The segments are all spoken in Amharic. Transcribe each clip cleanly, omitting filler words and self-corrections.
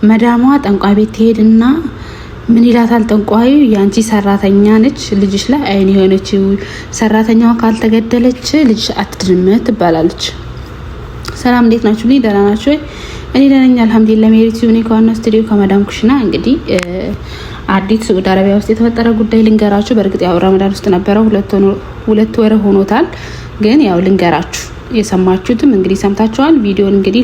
መዳሟ ጠንቋይ ቤት ትሄድና ምን ይላታል ጠንቋዩ? ያንቺ ሰራተኛ ነች ልጅሽ ላይ አይን የሆነችው ሰራተኛዋ ካልተገደለች ልጅ አትድንም ትባላለች። ሰላም እንዴት ናችሁ? ልኝ ደህና ናችሁ ወይ? እኔ ደህና ነኝ አልሐምዱሊላህ። ሜሪት ዩኒ ከዋና ስቱዲዮ ከመዳም ኩሽና። እንግዲህ አዲስ ሳዑዲ አረቢያ ውስጥ የተፈጠረ ጉዳይ ልንገራችሁ። በእርግጥ ያው ረመዳን ውስጥ ነበረው 2 ወር ሆኖታል። ግን ያው ልንገራችሁ የሰማችሁትም እንግዲህ ሰምታችኋል። ቪዲዮን እንግዲህ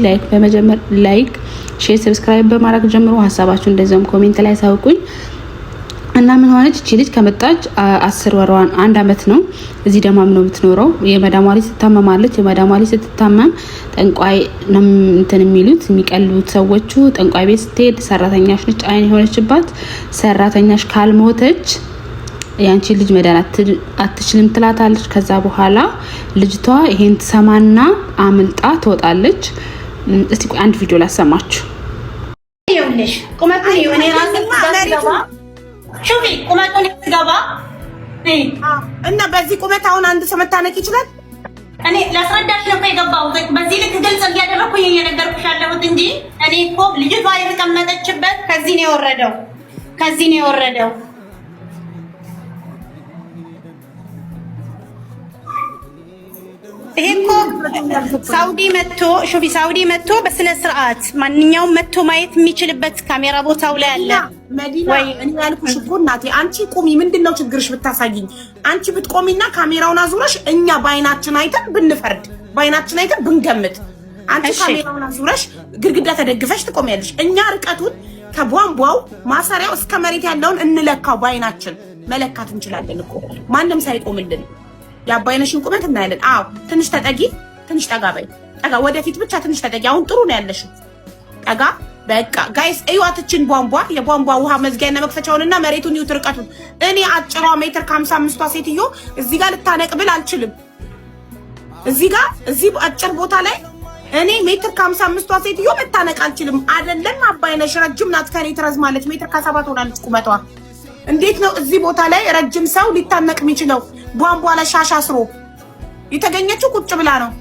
ላይክ ሼር ሰብስክራይብ በማድረግ ጀምሮ ሀሳባችሁ እንደዛም ኮሜንት ላይ ሳውቁኝ እና ምን ሆነች እቺ ልጅ ከመጣች 10 ወሯን 1 አመት ነው። እዚህ ደማም ነው የምትኖረው። የመዳሟ ልጅ ትታመማለች። የመዳሟ ልጅ ስትታመም ጠንቋይ ነው እንትን የሚሉት የሚቀልቡት ሰዎቹ። ጠንቋይ ቤት ስትሄድ ሰራተኛሽ ነች አይን የሆነችባት ሰራተኛሽ ካልሞተች ያንቺ ልጅ መዳን አትችልም ትላታለች። ከዛ በኋላ ልጅቷ ይሄን ትሰማና አምልጣ ትወጣለች። እስቲ ቆይ አንድ ቪዲዮ ላሰማችሁ። ይኸውልሽ ቁመቱን የሆነ ራስህ ሹፊ ቁመቱን ይገባ እና በዚህ ቁመት አሁን አንድ ሰው መታነቅ ይችላል። እኔ ላስረዳሽ ነው የገባው። በዚህ ልክ ግልጽ እያደረኩኝ እየነገርኩሽ ያለሁት እንጂ እኔ እኮ ልጅቷ የተቀመጠችበት ከዚህ ነው የወረደው። ይሄ እኮ ሳውዲ መጥቶ በስነ ስርዓት ማንኛውም መጥቶ ማየት የሚችልበት ካሜራ ቦታው ላይ አለ። መዲና እኔ ያልኩሽ እኮ እናቴ አንቺ ቁሚ፣ ምንድነው ችግርሽ ብታሳይኝ? አንቺ ብትቆሚና ካሜራውን አዙረሽ እኛ ባይናችን አይተን ብንፈርድ፣ ባይናችን አይተን ብንገምት፣ አንቺ ካሜራውን አዙረሽ ግድግዳ ተደግፈሽ ትቆሚያለሽ። እኛ ርቀቱን ከቧንቧው ማሰሪያው እስከ መሬት ያለውን እንለካው፣ ባይናችን መለካት እንችላለን እኮ ማንም ሳይቆምልን። ያባይነሽን ቁመት እናያለን። አዎ ትንሽ ተጠጊ፣ ትንሽ ጠጋ በይ፣ ጠጋ ወደፊት ብቻ ትንሽ ተጠጊ። አሁን ጥሩ ነው ያለሽው። ጠጋ በቃ ጋይስ እዩዋትችን ቧንቧ፣ የቧንቧ ውሃ መዝጊያና መክፈቻውንና መሬቱን ይዩት ርቀቱን። እኔ አጭሯ ሜትር ከ55ቷ ሴትዮ እዚህ ጋር ልታነቅብል አልችልም። እዚህ አጭር ቦታ ላይ እኔ ሜትር ከ55ቷ ሴትዮ ልታነቅ አልችልም። አይደለም አባይነሽ ረጅም ናት፣ ከኔ ትረዝማለች። ሜትር ከ7 ሆናለች ቁመቷ። እንዴት ነው እዚህ ቦታ ላይ ረጅም ሰው ሊታነቅ የሚችለው? ቧንቧ ላይ ሻሽ አስሮ የተገኘችው ቁጭ ብላ ነው።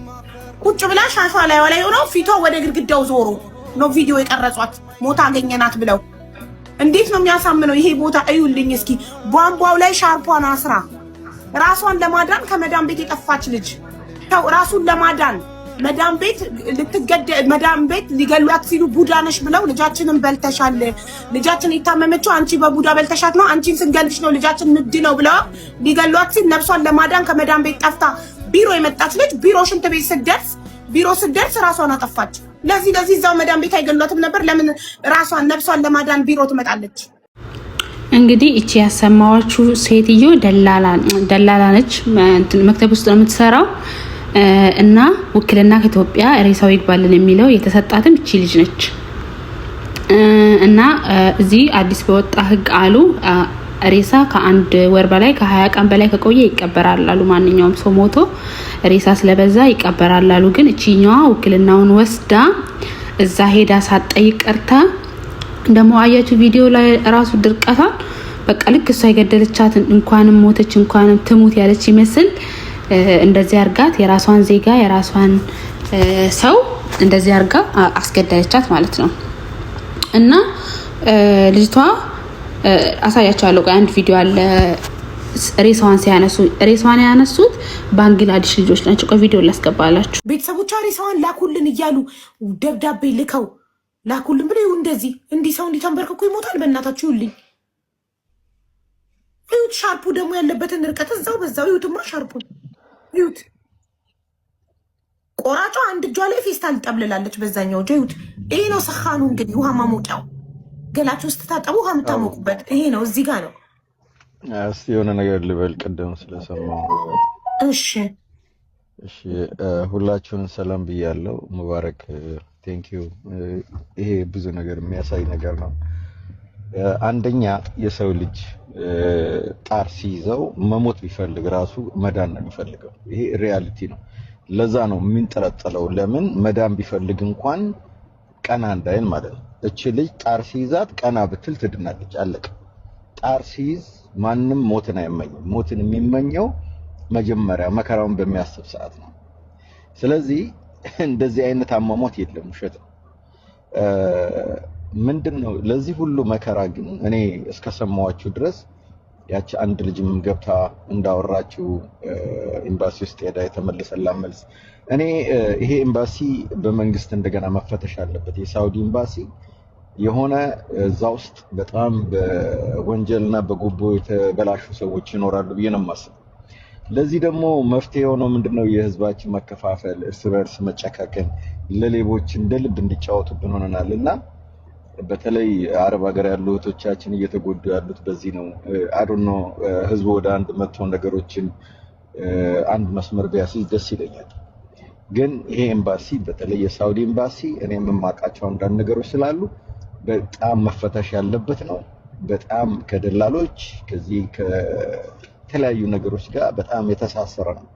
ቁጭ ብላ ሻሿ ላይ ሆኖ ፊቷ ወደ ግድግዳው ዞሮ ነው ቪዲዮ የቀረጿት። ሞታ አገኘናት ብለው እንዴት ነው የሚያሳምነው ይሄ ቦታ? እዩልኝ እስኪ። ቧንቧው ላይ ሻርፓን አስራ ራሷን ለማዳን ከመዳም ቤት የጠፋች ልጅ ራሱን ለማዳን መዳም ቤት ሊገሏት ሲሉ ቡዳ ነሽ ብለው ልጃችንን በልተሻል፣ ልጃችን የታመመችው አንቺ በቡዳ በልተሻት ነው፣ አንቺን ስንገልሽ ነው፣ ልጃችን ንግድ ነው ብለው ሊገሏት ሲል ነፍሷን ለማዳን ከመዳም ቤት ጠፍታ ቢሮ የመጣች ልጅ ሽንት ቤት ስትደርስ ራሷን አጠፋች። ለዚህ እዛው መዳም ቤት አይገሏትም ነበር? ለምን ራሷን ነፍሷን ለማዳን ቢሮ ትመጣለች? እንግዲህ እቺ ያሰማዋችሁ ሴትዮ ደላላ ነች። መክተብ ውስጥ ነው የምትሰራው እና ውክልና ከኢትዮጵያ ሬሳው ይግባልን የሚለው የተሰጣትም እቺ ልጅ ነች። እና እዚህ አዲስ በወጣ ህግ አሉ ሬሳ ከ1 ወር በላይ ከ20 ቀን በላይ ከቆየ ይቀበራል አሉ። ማንኛውም ሰው ሞቶ ሬሳ ስለበዛ ይቀበራል አሉ። ግን እቺኛዋ ውክልናውን ወስዳ እዛ ሄዳ ሳትጠይቅ ቀርታ ደግሞ አያችሁ ቪዲዮ ላይ ራሱ ድርቀታ በቃ ልክ እሷ የገደለቻት እንኳንም ሞተች እንኳንም ትሙት ያለች ይመስል እንደዚህ አርጋት የራሷን ዜጋ የራሷን ሰው እንደዚህ አርጋ አስገደለቻት ማለት ነው። እና ልጅቷ አሳያችኋለሁ። አንድ ቪዲዮ አለ። ሬሳዋን ያነሱት ባንግላዴሽ ልጆች ናቸው። ቪዲዮ ላስገባላችሁ። ቤተሰቦቿ ሬሳዋን ላኩልን እያሉ ደብዳቤ ልከው ላኩልን ብለው እንዲህ ሰው እንዲተንበርክኮ ይሞታል። በእናታችሁ ይውልኝ። እዩት፣ ሻርፑ ደግሞ ያለበትን ርቀት በዛው ይዩትማ። ሻርፑን ይዩት። ቆራጯ አንድ እጇ ላይ ፌስታል ጠብልላለች፣ በዛኛው እጇ ይዩት። ይሄ ነው ሰኻኑ። እንግዲህ ውሃ ማሞቂያው ገላችሁ ውስጥ ታጠቡ ውሃ የምታሞቁበት ይሄ ነው። እዚህ ጋር ነው። እስቲ የሆነ ነገር ልበል ቅድም ስለሰማሁ። እሺ ሁላችሁንም ሰላም ብያለሁ። ሙባረክ ቴንኪዩ። ይሄ ብዙ ነገር የሚያሳይ ነገር ነው። አንደኛ የሰው ልጅ ጣር ሲይዘው መሞት ቢፈልግ ራሱ መዳን ነው የሚፈልገው። ይሄ ሪያሊቲ ነው። ለዛ ነው የሚንጠለጠለው። ለምን መዳን ቢፈልግ እንኳን ቀና እንዳይል ማለት ነው። እቺ ልጅ ጣር ሲይዛት ቀና ብትል ትድናለች። አለቀ። ጣር ሲይዝ ማንም ሞትን አይመኝም። ሞትን የሚመኘው መጀመሪያ መከራውን በሚያስብ ሰዓት ነው። ስለዚህ እንደዚህ አይነት አሟሟት የለም፣ ውሸት ነው። ምንድነው ለዚህ ሁሉ መከራ ግን እኔ እስከሰማዋችሁ ድረስ ያቺ አንድ ልጅም ገብታ እንዳወራችሁ ኤምባሲ ውስጥ ሄዳ የተመለሰላት መልስ እኔ ይሄ ኤምባሲ በመንግስት እንደገና መፈተሽ አለበት። የሳውዲ ኤምባሲ የሆነ እዛ ውስጥ በጣም በወንጀልና በጉቦ የተበላሹ ሰዎች ይኖራሉ ብዬ ነው የማስበው። ለዚህ ደግሞ መፍትሄው ነው ምንድነው የህዝባችን መከፋፈል፣ እርስ በርስ መጨካከን፣ ለሌቦች እንደ ልብ እንዲጫወቱብን ሆነናልና በተለይ አረብ ሀገር ያሉ እህቶቻችን እየተጎዱ ያሉት በዚህ ነው። አዶኖ ህዝቡ ወደ አንድ መጥቶ ነገሮችን አንድ መስመር ቢያስይዝ ደስ ይለኛል። ግን ይሄ ኤምባሲ በተለይ የሳውዲ ኤምባሲ እኔ የማውቃቸው አንዳንድ ነገሮች ስላሉ በጣም መፈተሽ ያለበት ነው። በጣም ከደላሎች ከዚህ ከተለያዩ ነገሮች ጋር በጣም የተሳሰረ ነው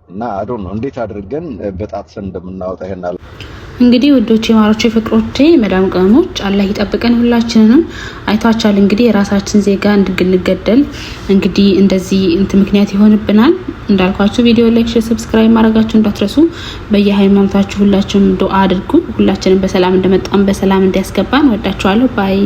እና አዶኖ እንዴት አድርገን በጣጥሰን እንደምናወጣ ይሄናል። እንግዲህ ውዶቼ ማሮቼ ፍቅሮቼ መዳም ቀሞች አላህ ይጠብቀን ሁላችንንም። አይቷቻል እንግዲህ የራሳችን ዜጋ እንድንገደል እንግዲህ እንደዚህ ምክንያት ይሆንብናል። እንዳልኳችሁ ቪዲዮ ላይክ፣ ሼር፣ ሰብስክራይብ ማድረጋችሁ እንዳትረሱ። በየሃይማኖታችሁ ሁላችሁም ዱአ አድርጉ። ሁላችንም በሰላም እንደመጣን በሰላም እንዲያስገባን። ወዳችኋለሁ። ባይ